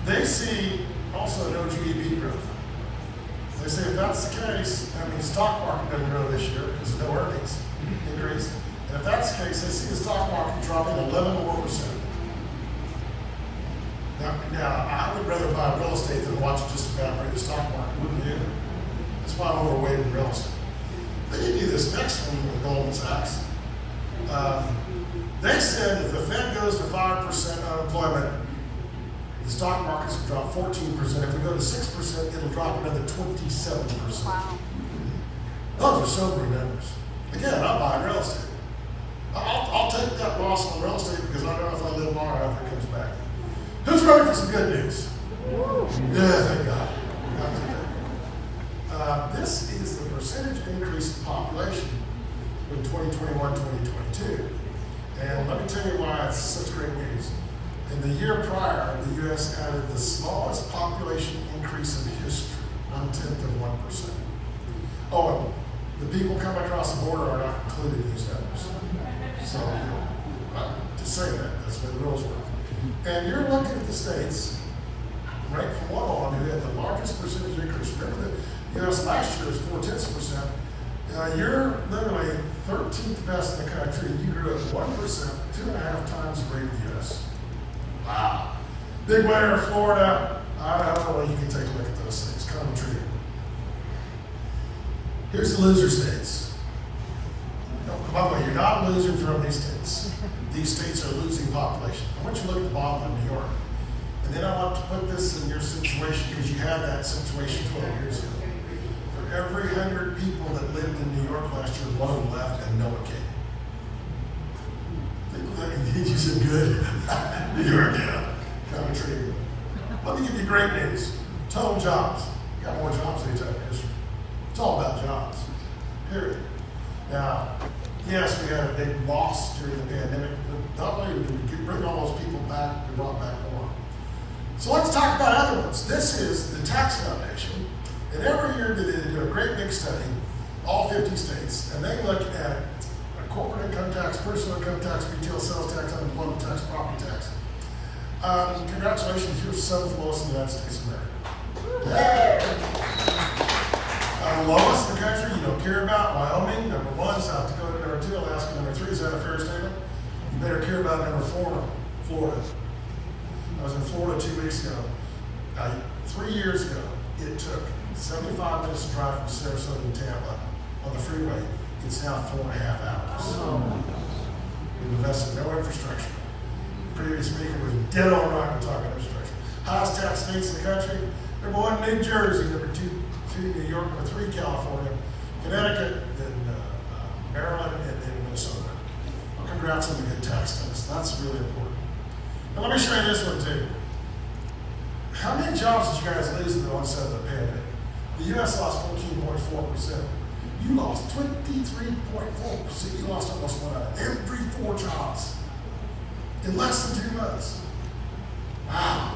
They see also no GDP growth. They say if that's the case, that means stock market doesn't grow this year because no earnings increase. And if that's the case, they see the stock market dropping 11 more percent. Now, I would rather buy real estate than watch it just evaporate the stock market, wouldn't you? That's why I'm overweight in real estate. Then you do this next one with Goldman Sachs. They said if the Fed goes to 5% unemployment, the stock markets will drop 14%. If we go to 6%, it'll drop another 27%. Wow. Those are sobering numbers. Again, I'm buying real estate. I'll take that loss on real estate because I know if I live long enough, it comes back. Who's ready for some good news? Yeah, thank God. This is the percentage increase in population in 2021-2022. And let me tell you why it's such great news. In the year prior, the U.S. added the smallest population increase in history, 0.1%. Oh, and the people coming across the border are not included in these numbers. So, to say that, that's the way the rules work. And you're looking at the states, right from one on, who had the largest percentage increase. Remember that U.S. last year was 0.4%. You're literally 13th best in the country. You grew at 1%, 2.5 times the rate of the U.S. Wow. Big winner, Florida. Well, you can take a look at those things. Come and treat. Here's the loser states. No, by the way, you're not losing from these states. These states are losing population. I want you to look at the bottom of New York. And then I want to put this in your situation because you had that situation 12 years ago. For every 100 people that lived in New York last year, one left and no one came. You said good. New York, yeah. Kind of intriguing. Let me give you great news. Total jobs. You got more jobs than you have in history. It's all about jobs. Period. Now, yes, we had a big loss during the pandemic, but not only did we bring all those people back, we brought back more. So let's talk about other ones. This is the Tax Foundation, and every year they do a great big study, all 50 states, and they look at corporate income tax, personal income tax, retail sales tax, unemployment tax, property tax. Congratulations, you're 7th lowest in the United States of America. Lowest in the country you don't care about, Wyoming, number 1, South Dakota, number 2, Alaska, number 3. Is that a fair statement? You better care about number 4, Florida. I was in Florida 2 weeks ago. 3 years ago, it took 75 minutes to drive from Sarasota to Tampa on the freeway. It's now 4.5 hours. We've invested no infrastructure. The previous speaker was dead on right when talking infrastructure. Highest tax states in the country. Number 1, New Jersey. Number 2, New York. Number 3, California. Connecticut, then Maryland, and then Minnesota. Well, congrats on the good tax status. That's really important. Now let me show you this one too. How many jobs did you guys lose in the onset of the pandemic? The U.S. lost 14.4%. You lost 23.4%. You lost almost 1 out of every 4 jobs in less than 2 months. Wow,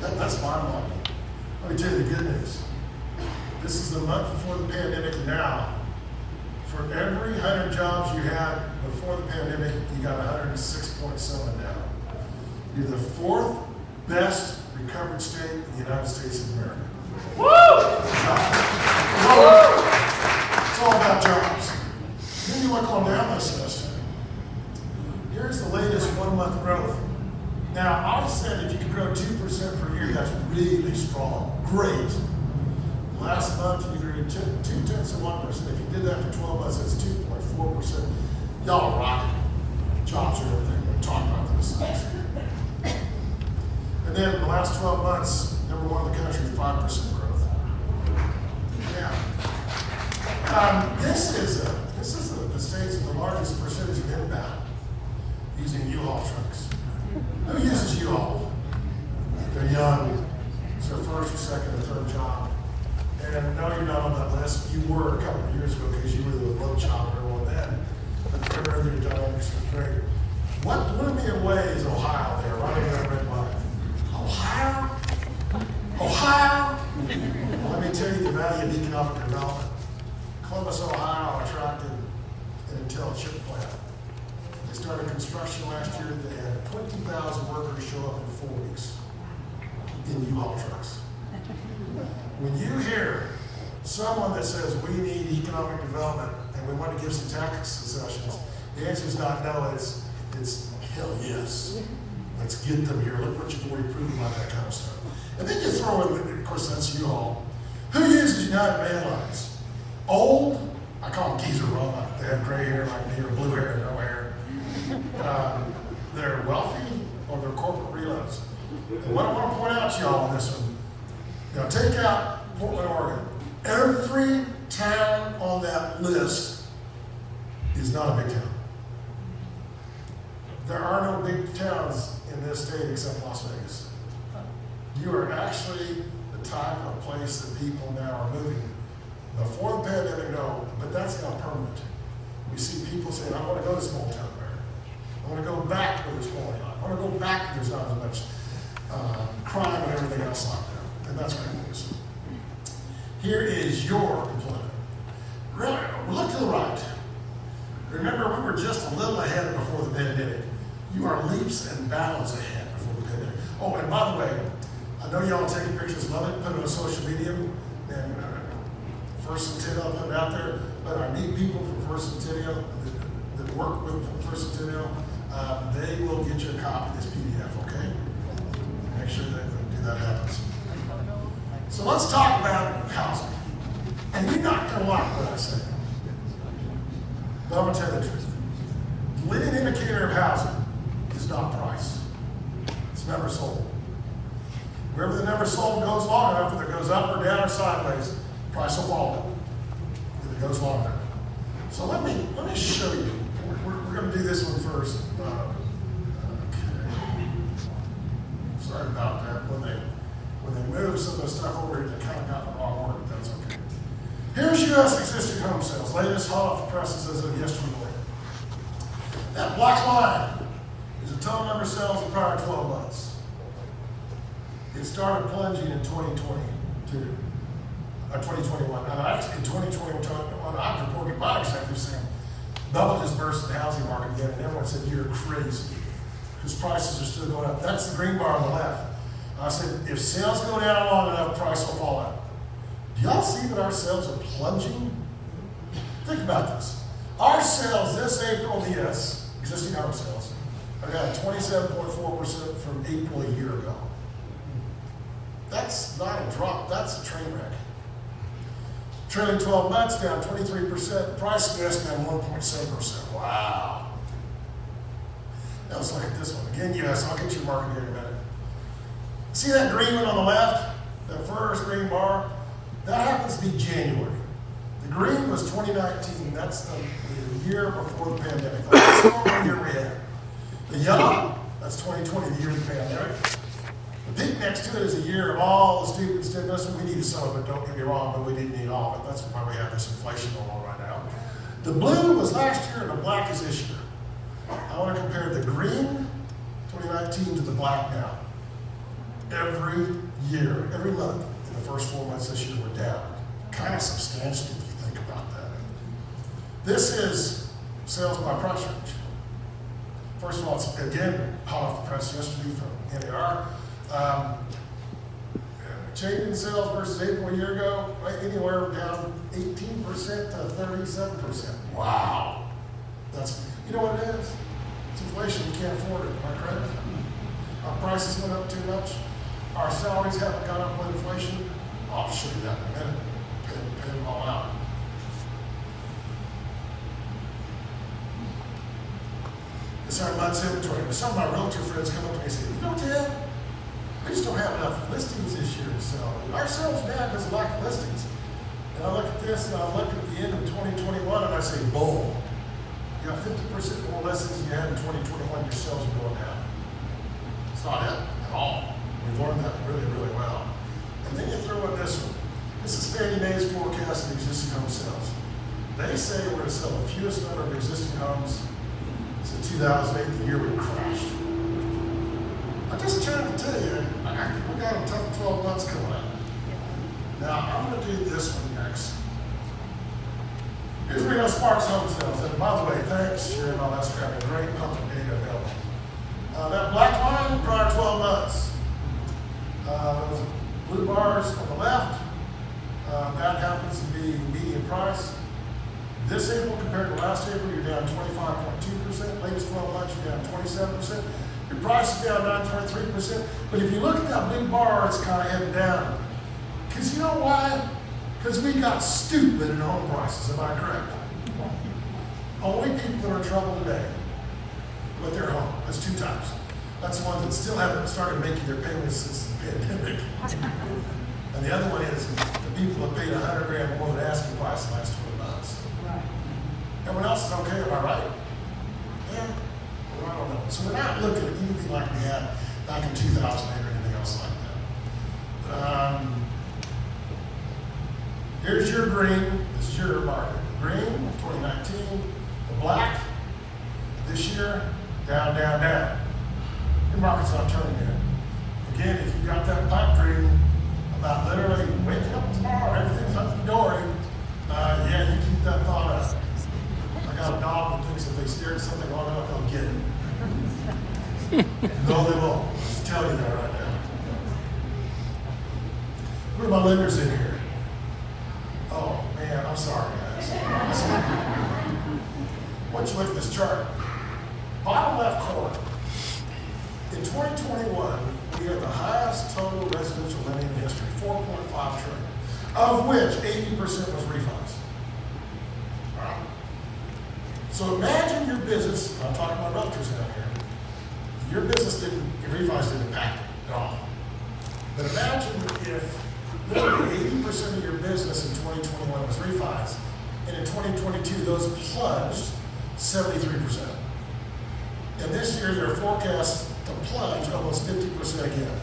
that's mind-boggling. Let me tell you the good news. This is the month before the pandemic now. For every 100 jobs you had before the pandemic, you got 106.7 now. You're the 4th best recovered state in the United States of America. Woo! It's all about jobs. Then you look on down this list. Here's the latest 1-month growth. Now, I said if you could grow 2% per year, that's really strong. Great. Last month, you grew 0.2%. If you did that for 12 months, that's 2.4%. Y'all are rocking. Jobs are everything. We'll talk about those things. And then in the last 12 months, number 1 in the country, 5% growth. Yeah. This is the states with the largest percentage of inbound using U-Haul trucks. Who uses U-Haul? They're young. It's their first or second or third job. And no, you're not on that list. You were a couple of years ago because you were the low child or one then. But earlier dynamics were great. What blew me away is Ohio there, right in that red line. Ohio? Ohio? Well, let me tell you the value of economic development. Columbus, Ohio attracted an Intel chip plant. They started construction last year. They had 20,000 workers show up in 4 weeks. In in U-Haul trucks. When you hear someone that says we need economic development and we want to give some tax concessions, the answer is not no, it's hell yes. Let's get them here. Look what you've already proven about that kind of stuff. And then you throw in, of course, that's U-Haul. Who uses United Van Lines? Old, I call them geezer Roma. They have gray hair like me or blue hair and no hair. They're wealthy or they're corporate reloads. And what I want to point out to y'all on this one, now take out Portland, Oregon. Every town on that list is not a big town. There are no big towns in this state except Las Vegas. You are actually the type of place that people now are moving. Before the pandemic, no, but that's now permanent. We see people saying, I want to go to small town America. I want to go back where there's quality life. I want to go back where there's not as much crime and everything else like that. And that's great news. Here is your employment. Really, look to the right. Remember, we were just a little ahead before the pandemic. You are leaps and bounds ahead before the pandemic. Oh, and by the way, I know y'all taking pictures, love it, put it on social media, and First Centennial, put it out there. But I need people from First Centennial that work with First Centennial. They will get you a copy of this PDF, okay? Make sure that happens. So let's talk about housing. And you're not going to like what I say. But I'm going to tell you the truth. The leading indicator of housing is not price. It's never sold. Wherever the never sold goes long enough, if it goes up or down or sideways, price will fall if it goes long enough. So let me show you. We're going to do this one first. Okay. Sorry about that. When they moved some of the stuff over here, they kind of got in the wrong order, but that's okay. Here's U.S. existing home sales. Latest hot off the presses as of yesterday morning. That black line is the total number of sales in the prior 12 months. It started plunging in 2022, or 2021. And actually in 2021, I reported my executive saying, bubble just burst in the housing market again, and everyone said, you're crazy, because prices are still going up. That's the green bar on the left. I said, if sales go down long enough, price will fall out. Do y'all see that our sales are plunging? Think about this. Our sales this April, yes, existing home sales, are down 27.4% from April a year ago. That's not a drop, that's a train wreck. Trailing 12 months down 23%, price gas down 1.7%. Wow. Now let's look at this one. Again, yes, I'll get you market here in a minute. See that green one on the left? That first green bar? That happens to be January. The green was 2019. That's the year before the pandemic. That's the normal year we had. The yellow, that's 2020, the year of the pandemic. The pink next to it is a year of all the stupid stimulus. We needed some of it, don't get me wrong, but we didn't need all of it. That's why we have this inflation going on right now. The blue was last year and the black is this year. I want to compare the green 2019 to the black now. Every year, every month, in the first 4 months this year, we're down. Kind of substantially if you think about that. This is sales by price range. First of all, it's again hot off the press yesterday from NAR. Change in sales versus April a year ago, right, anywhere down 18% to 37%. Wow. That's, you know what it is? It's inflation, you can't afford it, am I correct? Our prices went up too much. Our salaries haven't gone up with inflation. I'll show you that in a minute. Pay them all out. It's our month's inventory. Some of my realtor friends come up to me and say, you know, Ted, we just don't have enough listings this year to sell. Our sales are down because of lack of listings. And I look at this and I look at the end of 2021 and I say, boom. You got 50% more listings than you had in 2021, your sales are going down. It's not it at all. We've learned that really, really well. And then you throw in this one. This is Fannie Mae's forecast of existing home sales. They say we're going to sell the fewest number of existing homes since 2008, the year we crashed. I'm just trying to tell you, we got a tough 12 months coming up. Now, I'm going to do this one next. Here's Reno Sparks home sales. And by the way, thanks, Sharon, all that's having great public data available. That black line, prior 12 months. Those blue bars on the left, that happens to be median price. This April compared to last April, you're down 25.2%. Latest 12 months, you're down 27%. Your price is down 9.3%. But if you look at that blue bar, it's kind of heading down. Because you know why? Because we got stupid in home prices, am I correct? Only people that are in trouble today with their home. That's two types. That's the ones that still haven't started making their payments since the pandemic. And the other one is the people that paid $100,000 more than asking price the last 12 months. Right. Everyone else is okay, am I right? Yeah? Well, I don't know. So we're not looking at anything like we had back in 2008 or anything else like that. Here's your green. This is your market. Green, 2019. The black, this year, down, down, down. Your market's not turning yet. Again, if you've got that pipe dream about literally waking up tomorrow, everything's hunky-dory, yeah, you keep that thought up. I got a dog that thinks if they stare at something long enough, they'll get it. No, they won't. I'll just tell you that right now. Where are my lenders in here? Oh, man, I'm sorry, guys. Once you look at this chart, bottom left corner, in 2021, we had the highest total residential lending in history, $4.5 trillion, of which 80% was refis. All right? So imagine your business, I'm talking about realtors down here, your business your refis didn't impact it at all. But imagine if literally 80% of your business in 2021 was refis, and in 2022, those plunged 73%. And this year, they're forecast to plunge almost 50% again.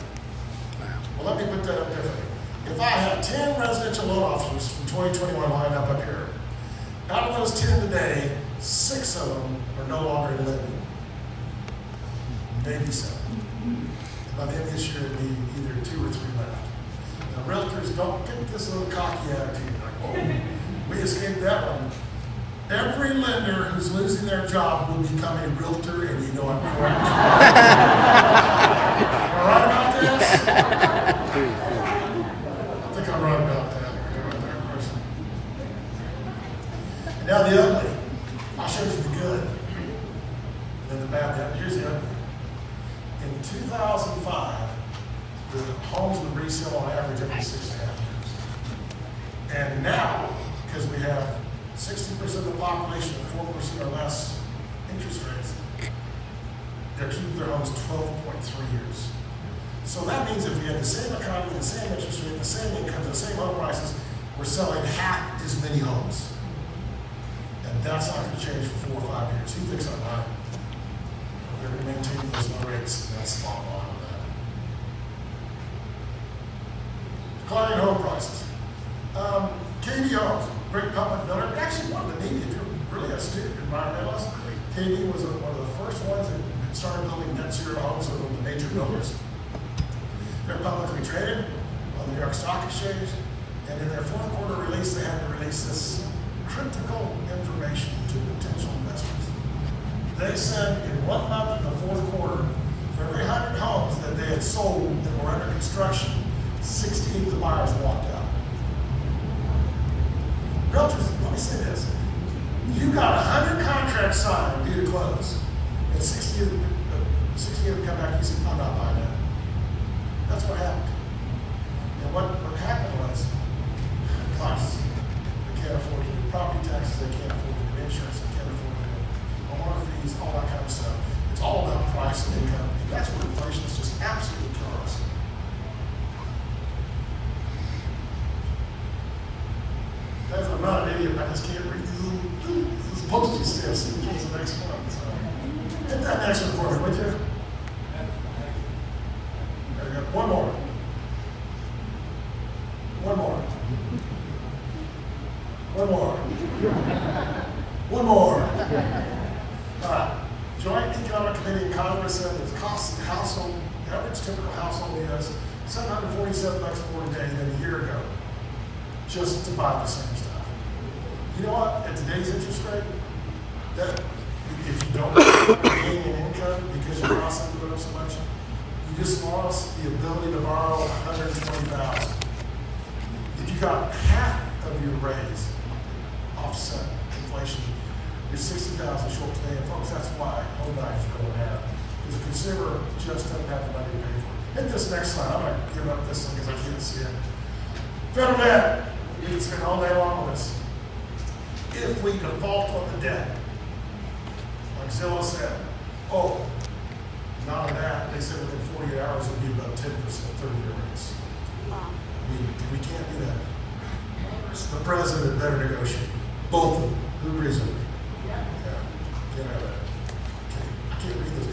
Well, let me put that up differently. If I have 10 residential loan officers from 2021 lined up here, out of those 10 today, 6 of them are no longer in lending. Maybe 7. By the end of this year, it'll be either 2 or 3 left. Now, realtors, don't get this little cocky attitude, like, oh, we escaped that one. Every lender who's losing their job will become a realtor, and you know I'm correct. Am I right about this? I think I'm right about that. You're right there, person. And now the ugly. I showed you the good. And then the bad. Here's the ugly. In 2005, the homes would resell on average every 6.5 years. And now, because we have 60% of the population at 4% or less interest rates, they're keeping their homes 12.3 years. So that means if we had the same economy, the same interest rate, the same income, the same home prices, we're selling half as many homes. And that's not going to change for 4 or 5 years. Who thinks I'm right? They're going to maintain those low rates, and that's the bottom line of that. Declining home prices. KB Homes, great public builder. Actually, one of the needy, if you're really astute environmentalist, KB was one of the first ones that started building net zero homes with the major builders. They're publicly traded on the New York Stock Exchange, and in their fourth quarter release, they had to release this critical information to potential investors. They said in 1 month in the fourth quarter, for every 100 homes that they had sold that were under construction, 68 of the buyers walked out. Realtors, let me say this. You got 100 contracts signed due to close, and 60 of them come back and say, I'm not buying that. That's what happened. And what happened was, costs. They can't afford to do property taxes, they can't afford to do insurance, they can't afford to do homeowner fees, all that kind of stuff. It's all about price and income. And that's where inflation is just absolutely killing us. Guys, I'm not an idiot, I just can't read these postage stamps in terms of the next one. So hit that next one for me, would you? There we go. One more. One more. One more. One more. All right. Joint Economic Committee in Congress said that the cost of the household, the average typical household is $747 more a day than a year ago, just to buy the same stuff. You know what? At today's interest rate, that if you don't gain in income because your costs have gone up so much, you just lost the ability to borrow $120,000. If you got half of your raise offset inflation, you're 60,000 short today. And folks, that's why home values are going down. Because the consumer just doesn't have the money to pay for it. Hit this next slide. I'm going to give up this one because I can't see it. Federal debt. We can spend all day long on this. If we default on the debt, like Zillow said, not on that. They said within 48 hours it would be about 10% 30-year rates. We can't do that. The president better negotiate. Both of them. Who agrees with me? Yeah. Can't have that. I can't read this.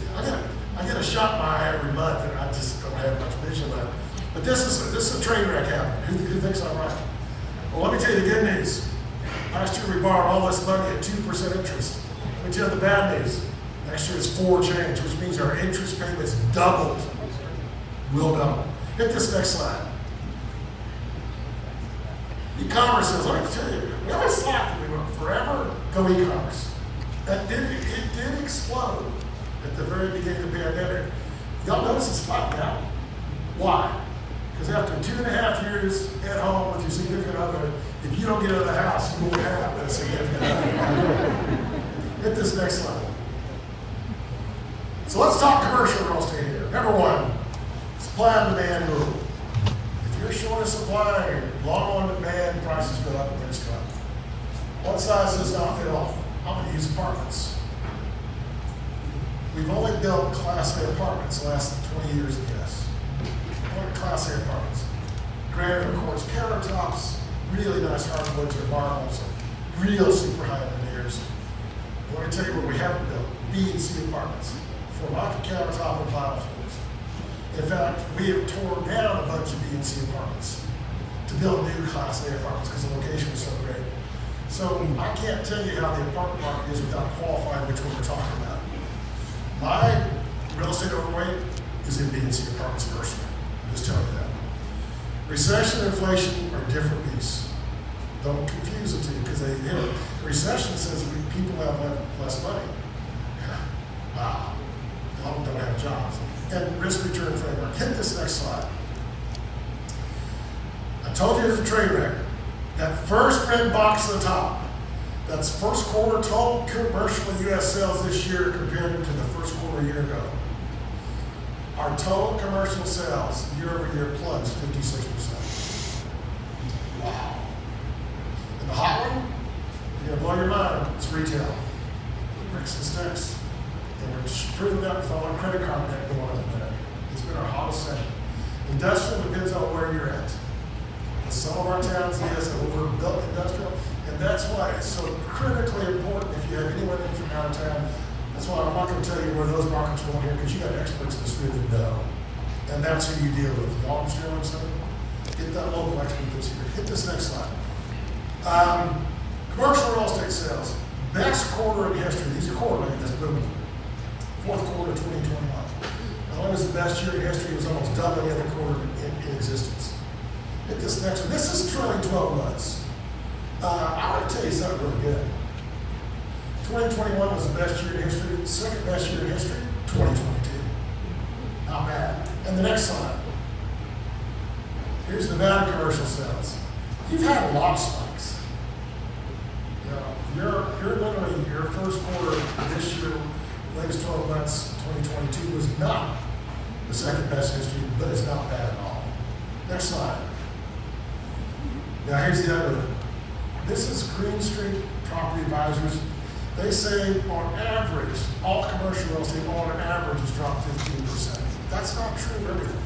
I get a shot in my eye every month, and I just don't have much vision left. But this is a train wreck happening. Who thinks I'm right? Well, let me tell you the good news. Last year we borrowed all this money at 2% interest. Let me tell you the bad news. Next year it's 4 change, which means our interest payments doubled. Will double. Hit this next slide. E-commerce sales, let me tell you, we always thought that we would forever go e-commerce. It did explode at the very beginning of the pandemic. Y'all notice it's flattened out. Why? Because after 2.5 years at home with your significant other, if you don't get out of the house, you won't have that significant other. Hit this next slide. So let's talk commercial real estate here. Number one, supply and demand rule. If you're short of supply and long on demand, prices go up and rents go up. One size does not fit all. I'm going to use apartments. We've only built Class A apartments the last 20 years, I guess. Only Class A apartments. Granite, of course, countertops, really nice hardwoods or marbles, real super high veneers. I want to tell you what we haven't built: B and C apartments. Formica countertop and vinyl floors. In fact, we have torn down a bunch of B and C apartments to build new Class A apartments because the location was so great. So I can't tell you how the apartment market is without qualifying which one we're talking about. My real estate overweight is in B and C apartments personally. I'm just telling you that. Recession and inflation are different beasts. Don't confuse the two because they hit it. Recession says people have less money. Wow. A lot of them don't have jobs. And risk return framework. Hit this next slide. I told you it's a train wreck. That first red box at the top, that's first quarter total commercial U.S. sales this year compared to the first quarter a year ago. Our total commercial sales year over year plunged 56%. Wow. And the hot one, you're going to blow your mind, it's retail. Bricks and sticks. And we're proving that with all our credit card debt going on today. It's been our hottest segment. Industrial depends on where you're at. In some of our towns, yes, overbuilt industrial, and that's why it's so critically important if you have anyone in from out of town. That's why I'm not going to tell you where those markets are going here, because you got experts in this field that know. And that's who you deal with. Y'all understand what I'm saying? Get that local expert that's here. Hit this next slide. Commercial real estate sales. Best quarter in history. These are quarterly, that's booming. Fourth quarter 2021. Not only was the best year in history, it was almost double any other quarter in existence. Hit this next one. This is trailing 12 months. I want to tell you something really good. 2021 was the best year in history. Second best year in history, 2022. Not bad. And the next slide. Here's Nevada commercial sales. You've had a lot of spikes. You know, you're literally, your first quarter this year, latest 12 months, 2022, was not the second best history, but it's not bad at all. Next slide. Now here's the other one. This is Green Street Property Advisors. They say on average, all commercial real estate on average has dropped 15%. That's not true of everything.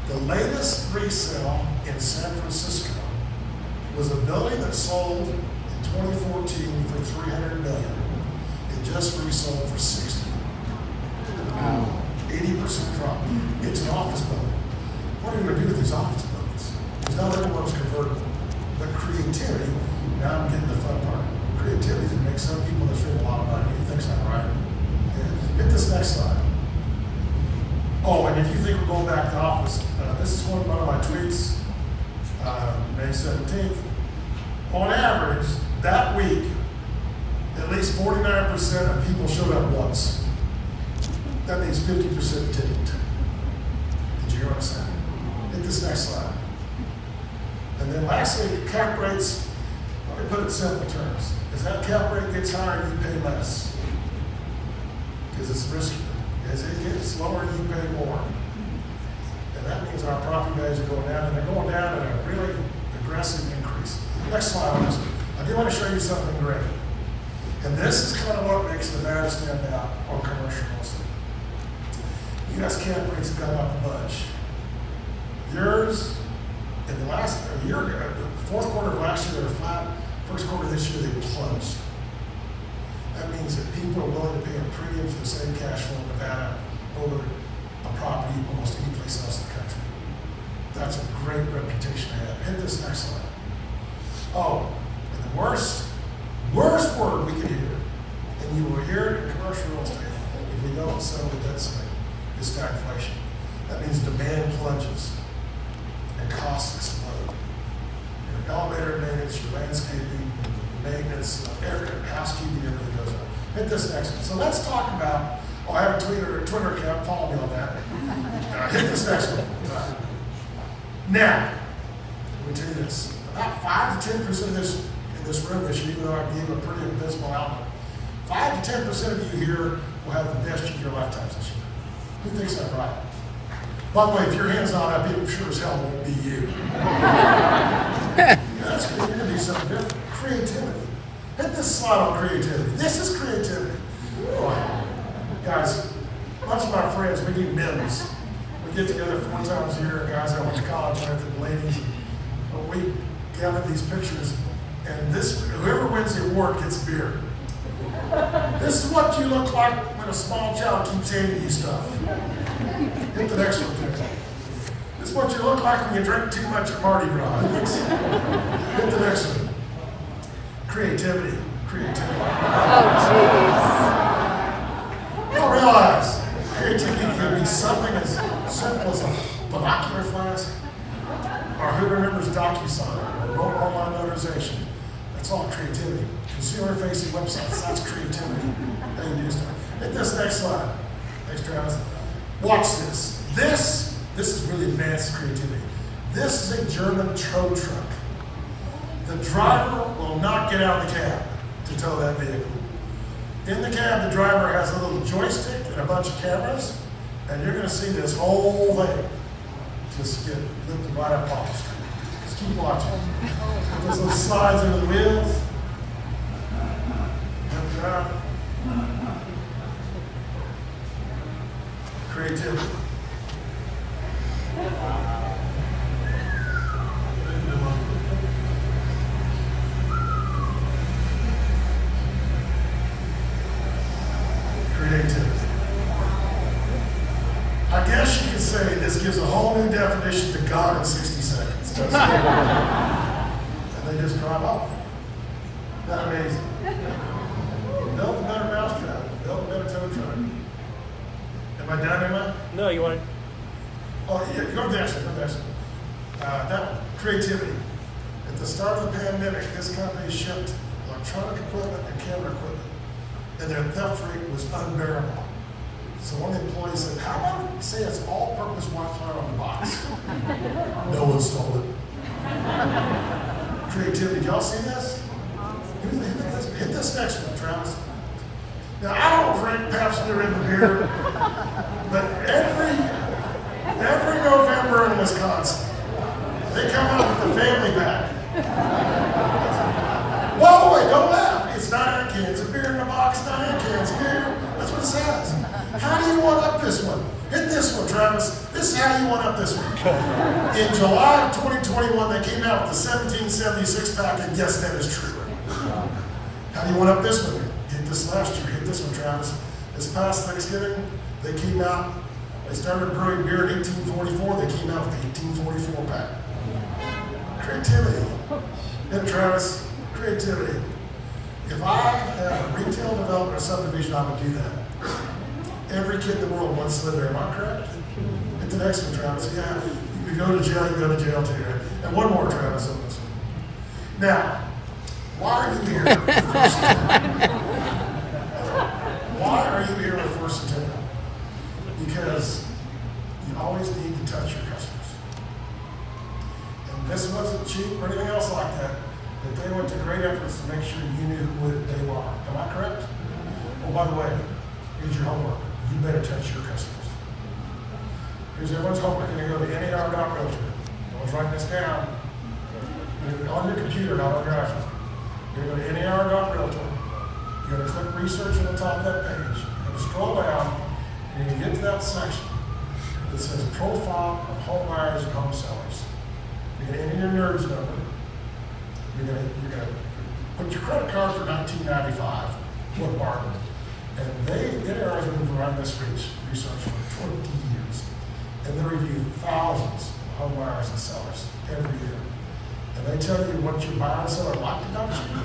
The latest resale in San Francisco was a building that sold in 2014 for $300 million. It just resold for $60. Wow. 80% drop. It's an office building. What are you going to do with these office buildings? Because not everyone's convertible. But creativity, now I'm getting the fun part. Creativity that makes some people that's real a lot of money. You think so, right? Yeah. Hit this next slide. Oh, and if you think we're going back to office, this is one of my tweets, May 17th. On average, that week, at least 49% of people showed up once. That means 50% didn't. Did you hear what I said? this next slide. And then lastly, cap rates, let me put it in simple terms. As that cap rate gets higher, you pay less. Because it's riskier. As it gets lower, you pay more. And that means our property values are going down, and they're going down at a really aggressive increase. Next slide on this. I do want to show you something great. And this is kind of what makes Nevada stand out on commercial real estate. U.S. cap rates have gone up a bunch. Yours, in the last year ago, the fourth quarter of last year, they were flat. First quarter of this year, they plunged. That means that people are willing to pay a premium for the same cash flow in Nevada over a property almost any place else in the country. That's a great reputation to have. Hit this next slide. Oh, and the worst word we could hear, and you will hear it in commercial real estate if we don't sell the debt ceiling, is stagflation. That means demand plunges and costs explode. Your elevator maintenance, your landscaping, maintenance, housekeeping, everything goes up. Hit this next one. So let's talk about, I have a Twitter account, follow me on that. Hit this next one. Now, let me tell you this. About 5 to 10% of this in this room this year, even though I gave a pretty abysmal outlook, 5 to 10% of you here will have the best year of your lifetimes this year. Who thinks I'm right? By the way, if your hand's not up, it sure as hell won't be you. That's good. You're going to do something different. Creativity. Hit this slide on creativity. This is creativity. Boy, guys, a bunch of my friends, we do MIMS. We get together 4 times a year, guys I went to college with, and ladies, and we gather these pictures, and whoever wins the award gets beer. This is what you look like when a small child keeps handing you stuff. Hit the next one, please. This is what you look like when you drink too much at Mardi Gras. Hit the next one. Creativity. Oh, jeez. You don't realize creativity can be something as simple as a binocular flask, or who remembers DocuSign, or online notarization. That's all creativity. Consumer-facing websites, that's creativity. How you do stuff. Hit this next slide. Thanks, Travis. Watch this. This is really advanced creativity. This is a German tow truck. The driver will not get out of the cab to tow that vehicle. In the cab, the driver has a little joystick and a bunch of cameras, and you're going to see this whole thing just get lifted right up off the street. Just keep watching. There's little slides into the wheels. Creativity. Creativity. I guess you could say this gives a whole new definition to God in 60 seconds. And they just drive off. Isn't that amazing? Built a better mousetrap. Built a better tow truck. Am I done, Emma? No, you want to? Oh, yeah, go next one. That one, creativity. At the start of the pandemic, this company shipped electronic equipment and camera equipment, and their theft rate was unbearable. So one of the employees said, how about we say it's all-purpose Wi-Fi on the box? No one stole it. Creativity. Did y'all see this? Hit this next one, Travis. Now, I don't drink Pepsi or in the beer, but every November in Wisconsin, they come out with the family pack. Whoa, wait, don't laugh. It's not in a can. It's a beer in a box, not in a can. It's beer. That's what it says. How do you one up this one? Hit this one, Travis. This is how you one up this one. In July of 2021, they came out with the 1776 pack, and yes, that is true. How do you one up this one? Hit this last year. Hit this one, Travis. This past Thanksgiving, they came out, they started brewing beer in 1844. They came out with the 1844 pack. Creativity. Hit Travis. Creativity. If I had a retail development or subdivision, I would do that. Every kid in the world wants to live there. Am I correct? Hit the next one, Travis. Yeah, you could go to jail, you go to jail too. Right? And one more, Travis, on this one. Now, why are you here with First Centennial? Why are you here with First Centennial? Because you always need to touch your customers. this wasn't cheap or anything else like that, but they went to great efforts to make sure you knew who they are. Am I correct? Oh, by the way, here's your homework. You better touch your customers. Here's everyone's homework. You're going to go to NAR.realtor. No one's writing this down. On your computer, not on your iPhone. You're going to go to NAR.realtor. You're going to click research on the top of that page. You're going to scroll down, and you're going to get to that section that says profile of home buyers and home sellers. You're going to enter your NERDS number. You're going to put your credit card for $19.95. What bargain. And NAR has been running this research for 20 years. And they review thousands of home buyers and sellers every year. And they tell you what your buyer and seller liked about you,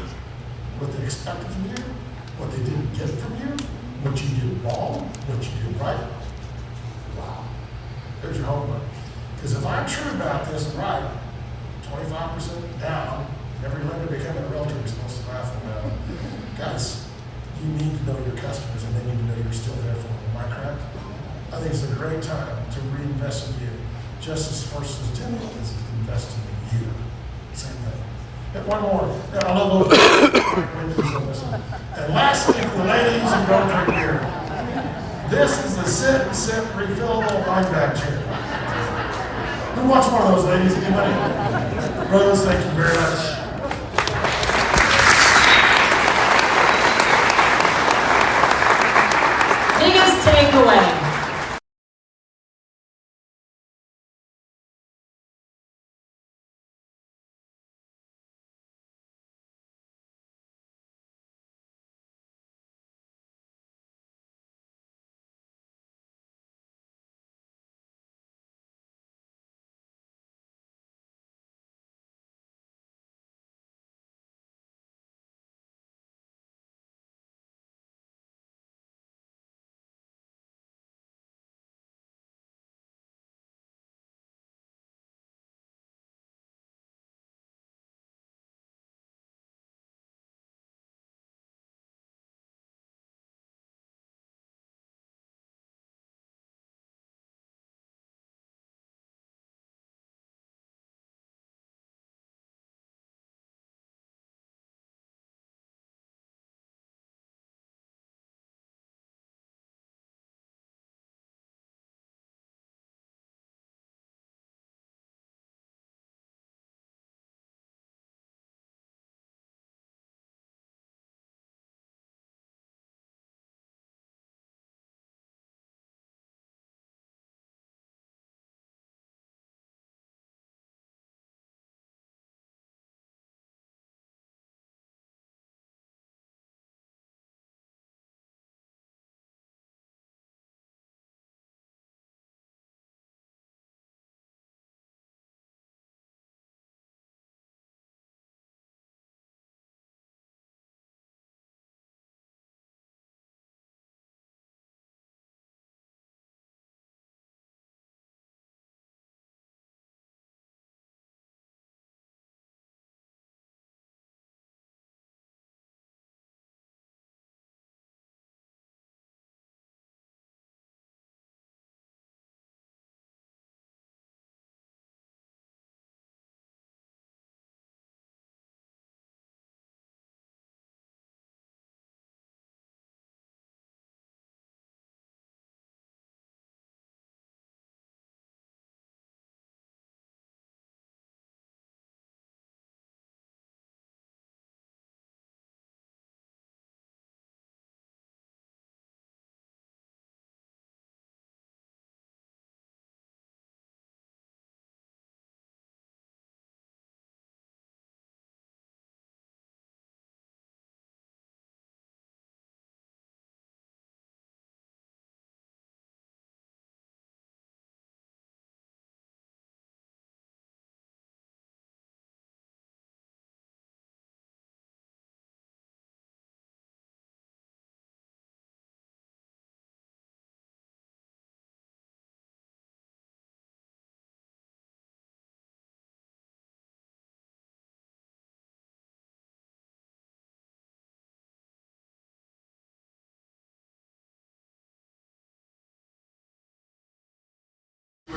what they expected from you, what they didn't get from you, what you did wrong, what you did right. Wow. There's your homework. Because if I'm true about this and right, 25% down, every lender becoming a realtor is supposed to laugh about. Guys, you need to know your customers and they need to know you're still there for them. Am I correct? I think it's a great time to reinvest in you, just as First Centennial is investing in you. Same thing. And one more. I love those on this one. And lastly, for the ladies who don't drink beer, this is the sit and sip refillable wine bag chair. Who wants one of those, ladies? Anybody? Brothers, thank you very much. Biggest takeaway.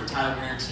Title guarantee